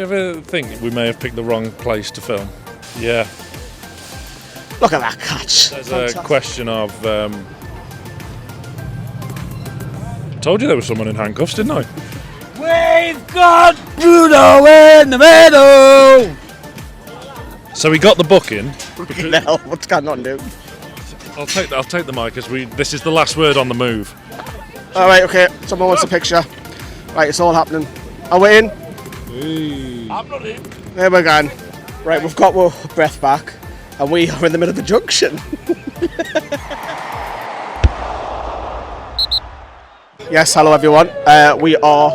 You ever think we may have picked the wrong place to film? Yeah. Look at that catch. There's Fantastic. a question of... told you there was someone in handcuffs, didn't I? We've got Bruno in the middle! So we got the booking. Fucking hell, what's going on, dude? I'll take the mic as this is the last word on the move. Alright, okay, someone wants a picture. Right, it's all happening. Are we in? I'm not in. There we're going. Right, we've got our breath back and we are in the middle of the junction. Yes, hello everyone. We are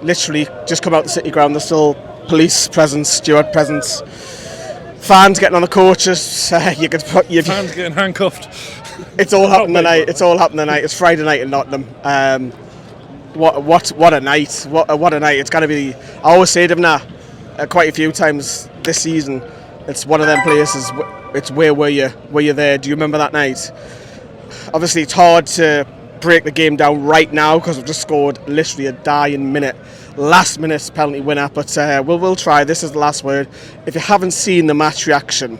literally just come out the city ground. There's still police presence, steward presence, fans getting on the coaches. You could put Fans getting handcuffed. It's all happening tonight. It's all happening tonight. It's Friday night in Nottingham. What a night! What a night! It's gonna be. I always say to them quite a few times this season. It's one of them places. It's where were you? Were you there? Do you remember that night? Obviously, it's hard to break the game down right now because we've just scored literally a dying minute, last minute penalty winner. But we'll try. This is the last word. If you haven't seen the match reaction,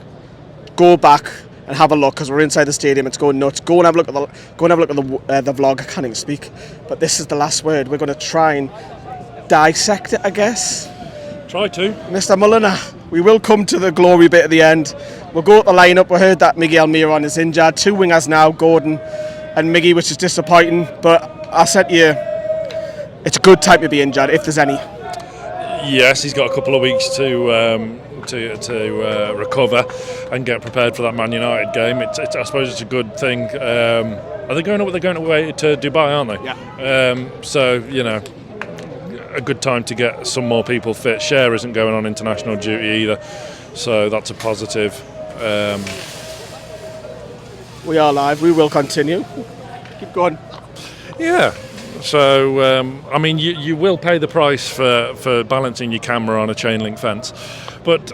go back and have a look because we're inside the stadium. It's going nuts. Go and have a look at the vlog. I can't even speak. But this is the last word. We're going to try and dissect it, I guess. Try to. Mr. Mulliner, we will come to the glory bit at the end. We'll go at the lineup. We heard that Miguel Miron is injured. 2 wingers now, Gordon and Miggy, which is disappointing. But I said to you, it's a good time to be injured if there's any. Yes, he's got a couple of weeks to recover and get prepared for that Man United game. I suppose it's a good thing. Are they going away to Dubai, aren't they? Yeah. So a good time to get some more people fit. Cher isn't going on international duty either, so that's a positive. We are live. We will continue. Keep going. Yeah. So, you will pay the price for balancing your camera on a chain link fence. But,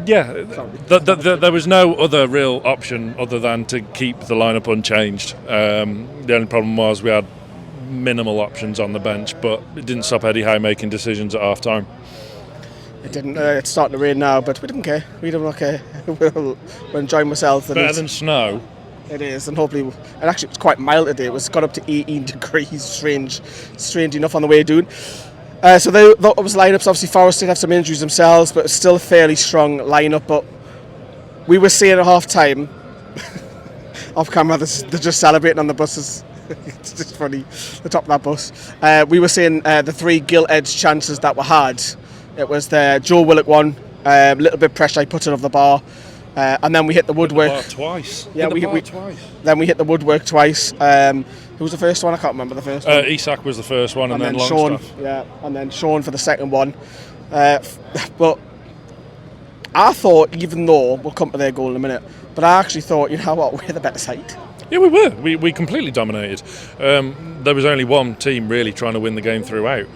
there was no other real option other than to keep the lineup unchanged. The only problem was we had minimal options on the bench, but it didn't stop Eddie Howe making decisions at half-time. It didn't. It's starting to rain now, but we didn't care. We don't care. We'll enjoy ourselves. Better than snow. It is, and hopefully, and actually it was quite mild today. It was got up to 18 degrees. Strange enough on the way doing. So those lineups. Obviously, Forest did have some injuries themselves, but it's still a fairly strong lineup. But we were saying at half time, off camera, they're just celebrating on the buses. It's just funny, the top of that bus. We were saying the 3 gilt-edged chances that were had. It was the Joe Willock one, a little bit pressure, I put it off the bar. And then we hit the woodwork twice. Yeah, twice. Then we hit the woodwork twice. Who was the first one? I can't remember the first one. Isak was the first one, and then Sean. Longstaff. Yeah, and then Sean for the second one. But I thought, even though we'll come to their goal in a minute, but I actually thought, you know what, we're the better side. Yeah, we were. We completely dominated. There was only one team really trying to win the game throughout.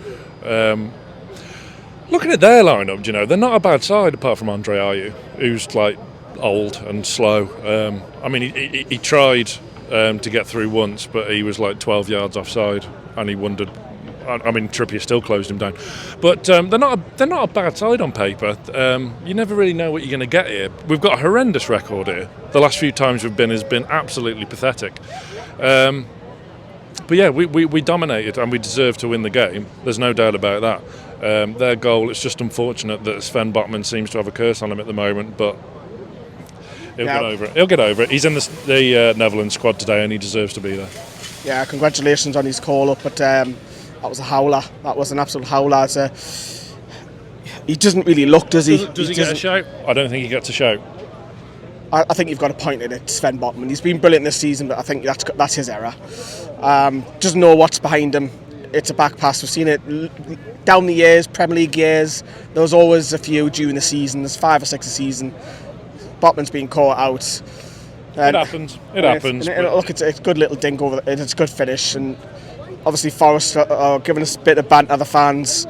Looking at their lineup, they're not a bad side apart from Andre Ayew, who's like old and slow. He tried to get through once, but he was like 12 yards offside, and he wondered. Trippier still closed him down, but they're not a bad side on paper. You never really know what you're going to get here. We've got a horrendous record here. The last few times we've been has been absolutely pathetic. But yeah, we dominated and we deserved to win the game. There's no doubt about that. Their goal. It's just unfortunate that Sven Botman seems to have a curse on him at the moment, but. He'll get over it. He's in the Netherlands squad today and he deserves to be there. Yeah, congratulations on his call-up, but that was a howler. That was an absolute howler. He doesn't really look, does he? Does he get a shout? I don't think he gets a shout. I think you've got to point it at Sven Botman. He's been brilliant this season, but I think that's his error. Doesn't know what's behind him. It's a back pass. We've seen it down the years, Premier League years. There was always a few during the season. There's 5 or 6 a season. Botman's been caught out. It happens. Look, it's a good little dink over. It's a good finish, and obviously Forest are giving us a bit of banter. The fans,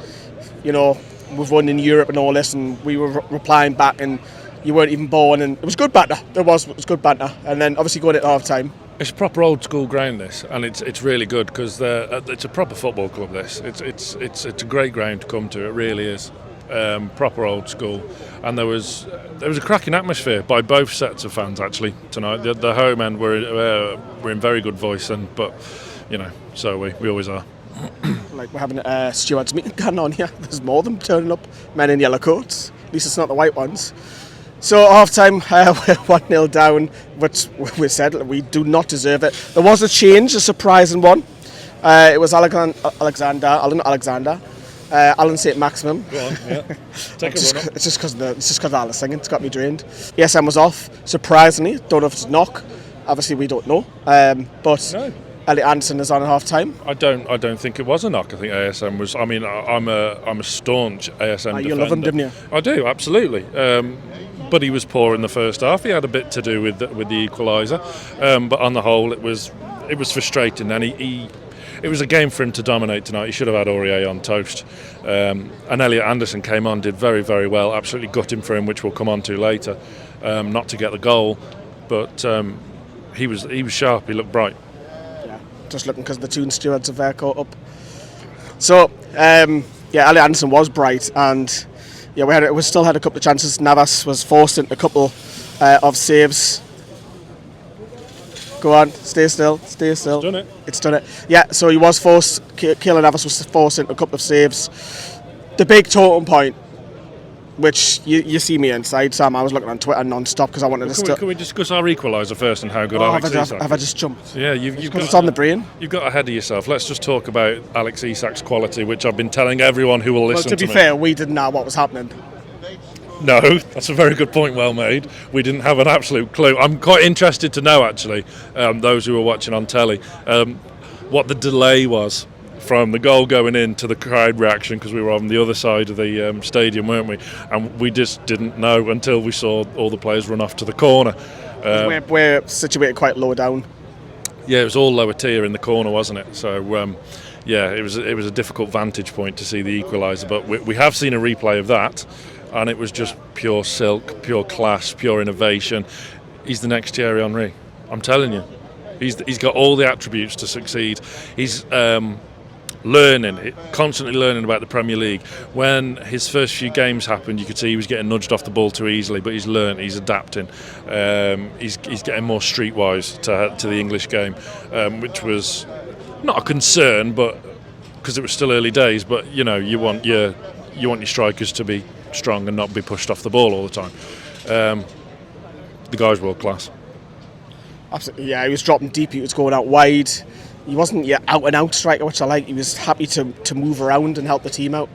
we've won in Europe and all this, and we were replying back, and you weren't even born, and it was good banter. It was good banter, and then obviously going at half time. It's a proper old school ground, this, and it's really good because it's a proper football club. This, it's a great ground to come to. It really is. proper old school, and there was a cracking atmosphere by both sets of fans actually tonight. The home end were in very good voice, but so we always are. Like we're having a stewards meeting going on here. There's more of them turning up, men in yellow coats. At least it's not the white ones. So half time, we're 1-0 down, but we said we do not deserve it. There was a change, a surprising one. It was Alan saint-maximin. Go on, yeah. Take a run up. It's just because I was singing. It's got me drained. ESM was off, surprisingly. Don't know if it's a knock. Obviously, we don't know. But No. Elliot Anderson is on at half time. I don't think it was a knock. I think ASM was. I mean, I'm a staunch ASM defender. You love him, didn't you? I do, absolutely. But he was poor in the first half. He had a bit to do with the equaliser. But on the whole, it was frustrating. And it was a game for him to dominate tonight. He should have had Aurier on toast. And Elliot Anderson came on, did very, very well. Absolutely gutting for him, which we'll come on to later. Not to get the goal, but he was sharp. He looked bright. Yeah, just looking because the two stewards have caught up. So Elliot Anderson was bright, and we still had a couple of chances. Navas was forced into a couple of saves. Go on, stay still. Done it. It's done it. Yeah, so he was forced. Keelan Navas was forced into a couple of saves. The big totem point, which you see me inside, Sam. I was looking on Twitter non-stop because I wanted to. Can we discuss our equaliser first and how good Alex Isak? Have I just jumped? Yeah, you've got. It's on the brain. You've got ahead of yourself. Let's just talk about Alex Isak's quality, which I've been telling everyone who will listen. Well, to be fair, we didn't know what was happening. No, that's a very good point, well made. We didn't have an absolute clue. I'm quite interested to know, actually, those who were watching on telly, what the delay was from the goal going in to the crowd reaction, because we were on the other side of the stadium, weren't we? And we just didn't know until we saw all the players run off to the corner. We're situated quite low down. Yeah, it was all lower tier in the corner, wasn't it? So, it was a difficult vantage point to see the equaliser, but we have seen a replay of that. And it was just pure silk, pure class, pure innovation. He's the next Thierry Henry. I'm telling you. He's got all the attributes to succeed. He's constantly learning about the Premier League. When his first few games happened, you could see he was getting nudged off the ball too easily, but he's learned, he's adapting. He's getting more streetwise to the English game, which was not a concern, but because it was still early days. But you want your strikers to be strong and not be pushed off the ball all the time. The guy's world class. Absolutely, yeah. He was dropping deep. He was going out wide. He wasn't your out and out striker, which I like. He was happy to move around and help the team out.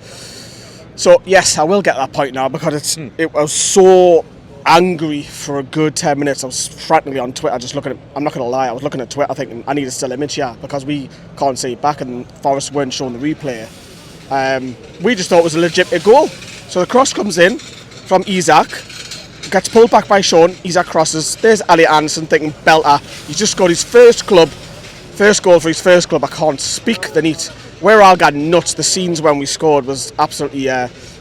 So yes, I will get that point now because I was so angry for a good 10 minutes. I was frantically on Twitter just looking at. I'm not going to lie. I was looking at Twitter thinking I need a still image here because we can't see it back and Forest weren't showing the replay. We just thought it was a legitimate goal. So the cross comes in from Isak, gets pulled back by Sean. Isak crosses. There's Elliot Anderson thinking belter. He's just got his first goal for his first club. I can't speak the neat. We're all got nuts. The scenes when we scored was absolutely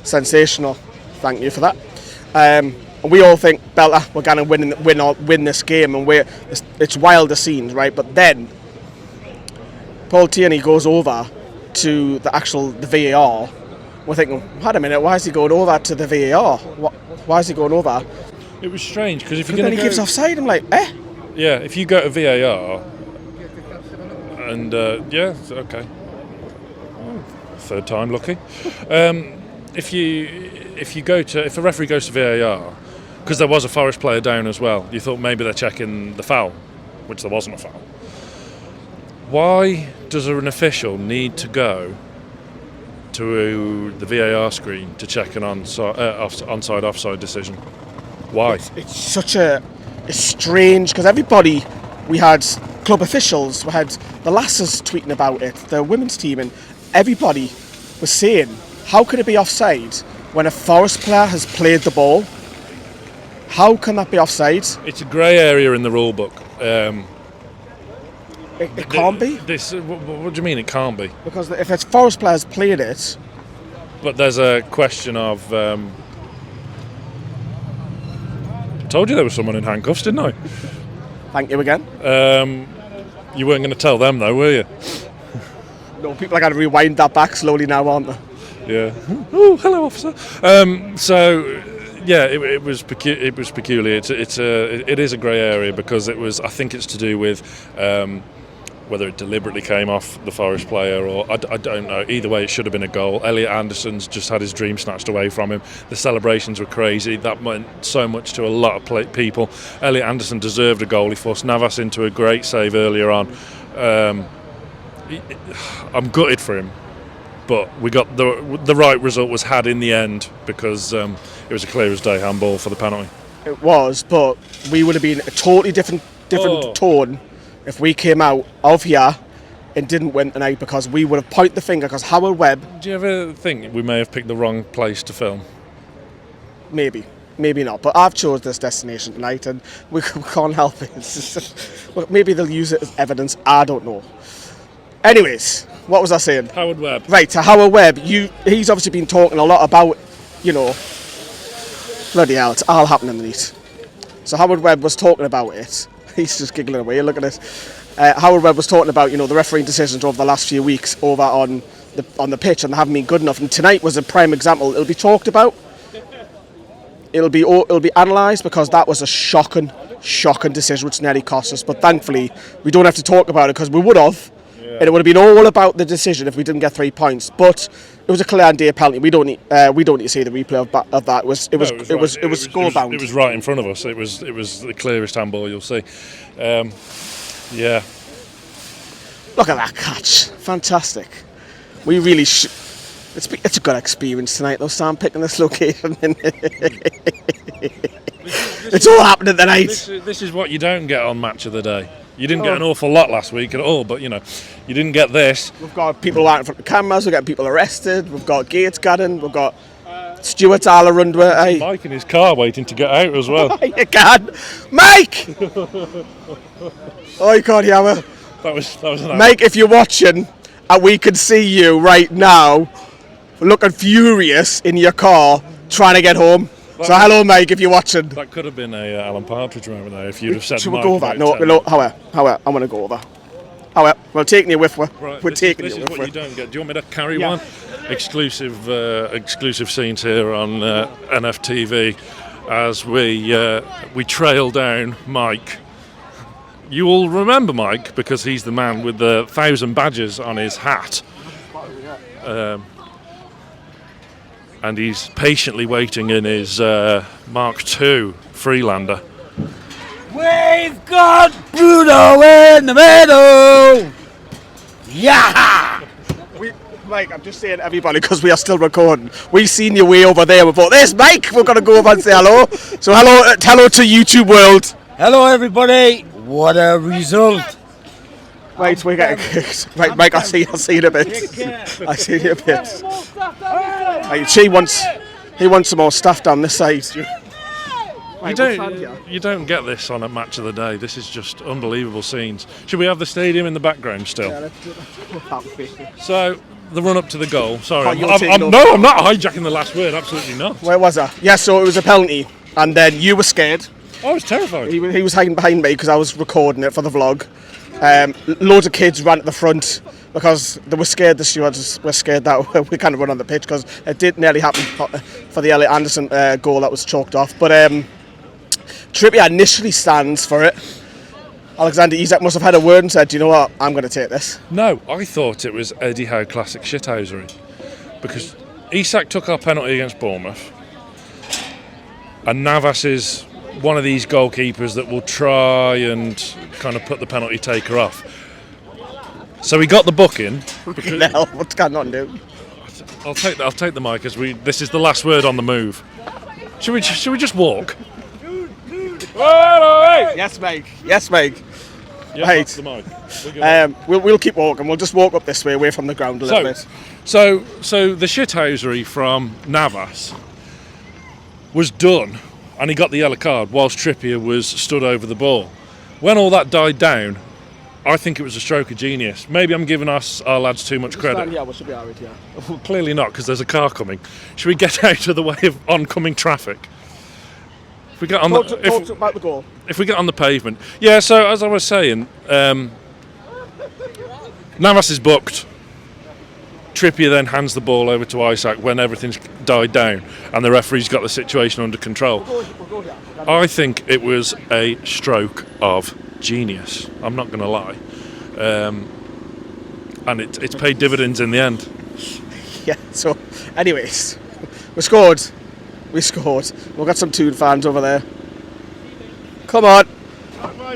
sensational. Thank you for that. And we all think belter, we're going to win this game, and it's wilder scenes, right? But then Paul Tierney goes over to the VAR. We're thinking, wait a minute, why is he going over to the VAR? Why is he going over? It was strange because then he gives offside. I'm like, eh? Yeah, if you go to VAR, and okay, third time lucky. If a referee goes to VAR, because there was a Forest player down as well, you thought maybe they're checking the foul, which there wasn't a foul. Why does an official need to go to the VAR screen to check an onside offside decision? Why? It's strange because everybody, we had club officials, we had the lasses tweeting about it, the women's team, and everybody was saying, how could it be offside when a Forest player has played the ball? How can that be offside? It's a grey area in the rule book. It can't be. What do you mean it can't be? Because if it's Forest players played it. But there's a question of. Told you there was someone in handcuffs, didn't I? Thank you again. You weren't going to tell them though, were you? No, people are going to rewind that back slowly now, aren't they? Yeah. Oh, hello, officer. So. Yeah, it was peculiar. It is a grey area because I think it's to do with whether it deliberately came off the Forest player or I don't know. Either way, it should have been a goal. Elliot Anderson's just had his dream snatched away from him. The celebrations were crazy. That meant so much to a lot of people. Elliot Anderson deserved a goal. He forced Navas into a great save earlier on. I'm gutted for him. But we got the right result was had in the end because it was a clear as day handball for the penalty. It was, but we would have been a totally different tone if we came out of here and didn't win tonight because we would have pointed the finger because Howard Webb... Do you ever think we may have picked the wrong place to film? Maybe not, but I've chose this destination tonight and we can't help it. Well, maybe they'll use it as evidence, I don't know. Anyways, what was I saying? Howard Webb. Right, to Howard Webb, he's obviously been talking a lot about, bloody hell, it's all happening underneath. So Howard Webb was talking about it. He's just giggling away, look at it. Howard Webb was talking about, the refereeing decisions over the last few weeks over on the pitch and they haven't been good enough. And tonight was a prime example. It'll be talked about. It'll be analysed because that was a shocking decision which nearly cost us. But thankfully, we don't have to talk about it because we would have. And it would have been all about the decision if we didn't get 3 points. But it was a clear and clear penalty. We don't need to see the replay of that. It was goal bound. It was right in front of us. It was the clearest handball you'll see. Yeah. Look at that catch! Fantastic. We really it's a good experience tonight, though. Sam picking this location. It's all happening tonight. This is what you don't get on Match of the Day. You didn't get an awful lot last week at all, but you didn't get this. We've got people out in front of cameras, we're getting people arrested, we've got gates guarding, we've got stewards all around where Mike in his car waiting to get out as well. You can! Mike! Oh, you can't hear me. That was an Mike, if you're watching, and we can see you right now, looking furious in your car, trying to get home. So hello, Mike, if you're watching. That could have been a Alan Partridge moment there if you'd have said. Should we go over? No, however, I want to go over. However, we're taking you with. We're taking you with. This is what you don't get. Do you want me to carry one? Exclusive scenes here on NFTV as we trail down Mike. You all remember Mike because he's the man with the 1,000 badges on his hat. And he's patiently waiting in his Mark II Freelander. We've got Bruno in the middle! Yeah! Mike, I'm just saying to everybody because we are still recording. We've seen you way over there. We thought, there's Mike. We're going to go over and say hello. So hello to YouTube world. Hello, everybody. What a result. Right, we're getting kicked. Right, Mike, I'll see you in a bit. I'll see you in a bit. Right, he wants some more stuff down this side. You don't get this on a Match of the Day. This is just unbelievable scenes. Should we have the stadium in the background still? Yeah, So the run up to the goal. Sorry, I'm not hijacking the last word. Absolutely not. Where was I? Yeah, so it was a penalty, and then you were scared. I was terrified. He was hiding behind me because I was recording it for the vlog. Loads of kids ran at the front because they were scared. The stewards were scared that we kind of run on the pitch because it did nearly happen for the Elliot Anderson goal that was chalked off. But Trippier initially stands for it. Alexander Isak must have had a word and said, "Do you know what? I'm going to take this." No, I thought it was Eddie Howe classic shithousery because Isak took our penalty against Bournemouth, and Navas is one of these goalkeepers that will try and kind of put the penalty taker off. So he got the booking. Hell, what's going on, dude? I'll take the mic as this is the last word on the move. Should we just walk? Yes, Mike. Yes, Mike. Yeah, right. That's the mic. We'll keep walking. We'll just walk up this way, away from the ground a little bit. So the shithousery from Navas was done, and he got the yellow card whilst Trippier was stood over the ball. When all that died down, I think it was a stroke of genius. Maybe I'm giving our lads too much credit. Yeah, we should be alright, yeah. Well, clearly not, because there's a car coming. Should we get out of the way of oncoming traffic? If we get on about the goal. If we get on the pavement. Yeah, so as I was saying, Navas is booked. Trippier then hands the ball over to Isak when everything's died down and the referee's got the situation under control. I think it was a stroke of genius. I'm not going to lie. And it's paid dividends in the end. Yeah, so, anyways, we scored. We've got some Toon fans over there. Come on. What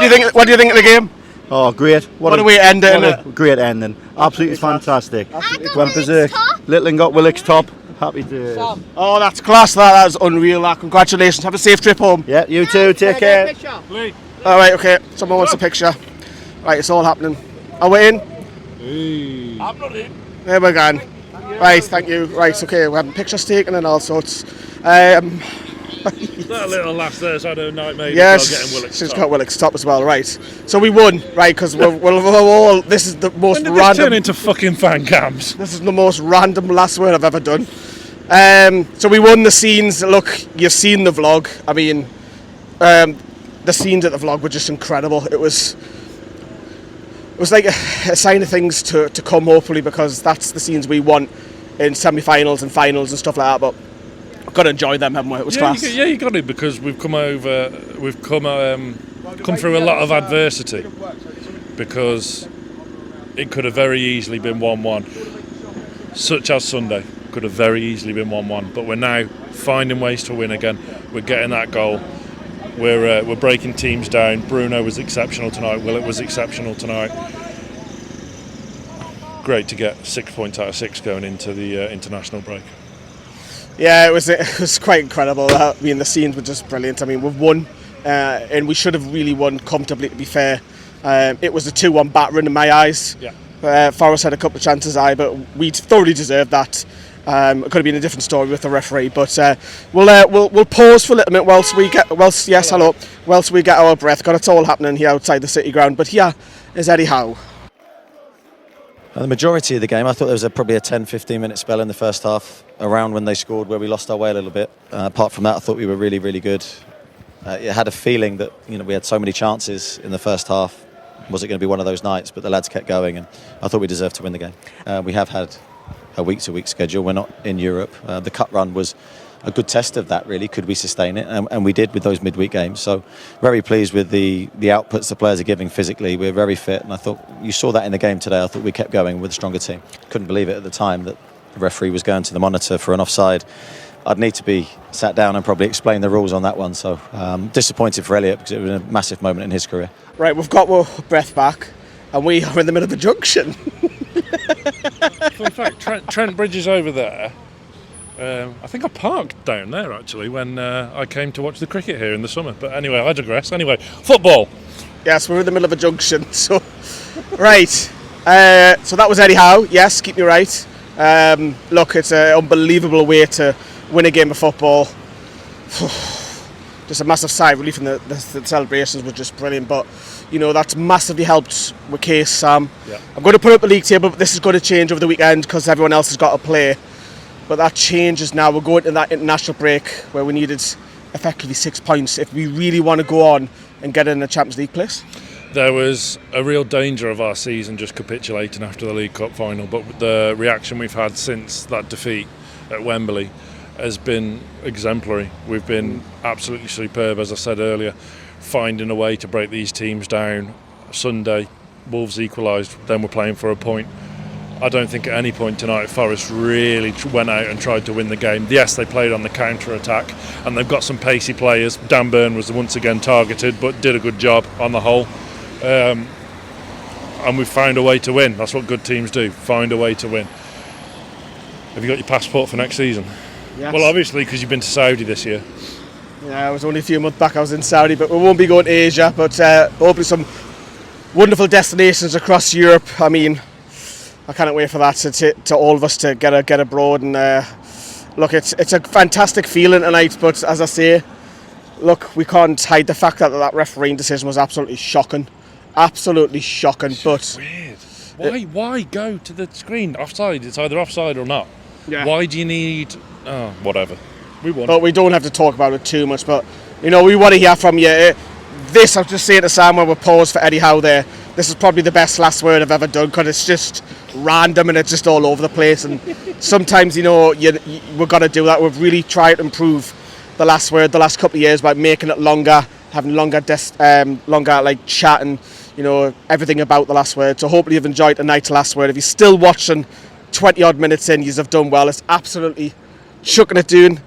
do you think of the game? Oh, great. What a way to end it, what a great ending. Absolutely fantastic. Went berserk. Littling got Willock's top. Happy days. Oh, that's class. That is unreal. Congratulations. Have a safe trip home. Yeah, you too. Take care. All right, okay. Someone wants a picture. Right, it's all happening. Are we in? I'm not in. There we go. Right, thank you. Right, okay. We're having pictures taken and all sorts. That little lass there's had a nightmare. Yes, Getting Willock's she's top. got Willock's top as well. Right, so we won. Right, because we're all. This is the most When did this random. turn into fucking fan cams? This is the most random last word I've ever done. So we won the scenes. Look, you've seen the vlog. I mean, the scenes at the vlog were just incredible. It was like a sign of things to come, hopefully, because that's the scenes we want in semi-finals and finals and stuff like that. But we've got to enjoy them, haven't we? It was class. You got to, because we've come through a lot of adversity, because it could have very easily been 1-1, such as Sunday could have very easily been 1-1. But we're now finding ways to win again. We're getting that goal. We're breaking teams down. Bruno was exceptional tonight. Willock was exceptional tonight. Great to get 6 points out of 6 going into the international break. Yeah, it was quite incredible. I mean, the scenes were just brilliant. I mean, we've won, and we should have really won comfortably, to be fair. It was a 2-1 battering in my eyes. Yeah. Forest had a couple of chances, but we thoroughly deserved that. It could have been a different story with the referee, but we'll pause for a little bit whilst we get our breath. God, it's all happening here outside the City Ground. But here is Eddie Howe. The majority of the game, I thought there was probably a 10-15 minute spell in the first half, around when they scored, where we lost our way a little bit. Apart from that, I thought we were really, really good. You had a feeling that we had so many chances in the first half. Was it going to be one of those nights? But the lads kept going, and I thought we deserved to win the game. We have had a week-to-week schedule. We're not in Europe. The cup run was a good test of that, really. Could we sustain it? And we did with those midweek games. So very pleased with the outputs the players are giving physically. We're very fit, and I thought you saw that in the game today. I thought we kept going with a stronger team. Couldn't believe it at the time that the referee was going to the monitor for an offside. I'd need to be sat down and probably explain the rules on that one. So disappointed for Elliot, because it was a massive moment in his career. Right, we've got our breath back, and we are in the middle of the junction. Fun fact, Trent Bridge is over there. I think I parked down there, actually, when I came to watch the cricket here in the summer. But anyway, I digress. Anyway, football. Yes, we're in the middle of a junction. So, right. So that was Eddie Howe. Yes, keep me right. Look, it's an unbelievable way to win a game of football. Just a massive sigh of relief, and the celebrations were just brilliant. But that's massively helped with case, Sam. Yeah. I'm going to put up the league table, but this is going to change over the weekend because everyone else has got to play. But that changes now. We're going to that international break where we needed effectively 6 points if we really want to go on and get in a Champions League place. There was a real danger of our season just capitulating after the League Cup final, but the reaction we've had since that defeat at Wembley has been exemplary. We've been absolutely superb, as I said earlier, finding a way to break these teams down. Sunday, Wolves equalised, then we're playing for a point. I don't think at any point tonight Forest really went out and tried to win the game. Yes, they played on the counter-attack, and they've got some pacey players. Dan Burn was once again targeted, but did a good job on the whole. And we've found a way to win. That's what good teams do, find a way to win. Have you got your passport for next season? Yes. Well, obviously, because you've been to Saudi this year. Yeah, I was only a few months back. I was in Saudi, but we won't be going to Asia. But hopefully some wonderful destinations across Europe. I mean, I can't wait for that to all of us to get abroad. And look, it's a fantastic feeling tonight. But as I say, look, we can't hide the fact that refereeing decision was absolutely shocking. Absolutely shocking. But weird. Why go to the screen? Offside. It's either offside or not. Yeah. Why do you need? Oh, whatever. We won. But we don't have to talk about it too much. But we want to hear from you. This, I'll just say to Sam when we pause for Eddie Howe there. this is probably the best last word I've ever done, because it's just random and it's just all over the place. And sometimes, we've got to do that. We've really tried to improve the last word the last couple of years by making it longer, having longer like chat and everything about the last word. So hopefully you've enjoyed tonight's last word. If you're still watching 20 odd minutes in, you've done well. It's absolutely chucking it down.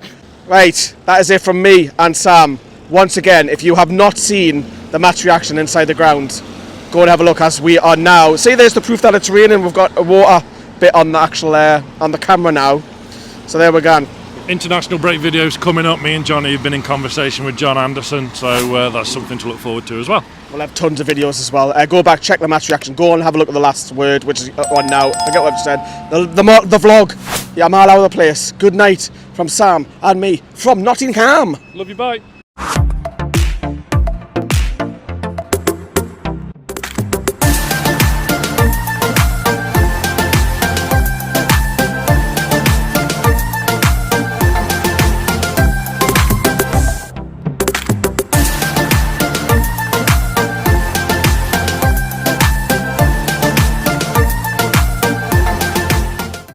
Right, that is it from me and Sam. Once again, if you have not seen the match reaction inside the ground, go and have a look, as we are now. See, there's the proof that it's raining. We've got a water bit on the actual on the camera now. So there we go. International break videos coming up. Me and Johnny have been in conversation with John Anderson, so that's something to look forward to as well. We'll have tons of videos as well. Go back, check the match reaction. Go and have a look at the last word, which is on now. Forget what I've said. The vlog. Yeah, I'm all over the place. Good night from Sam and me from Nottingham. Love you, bye.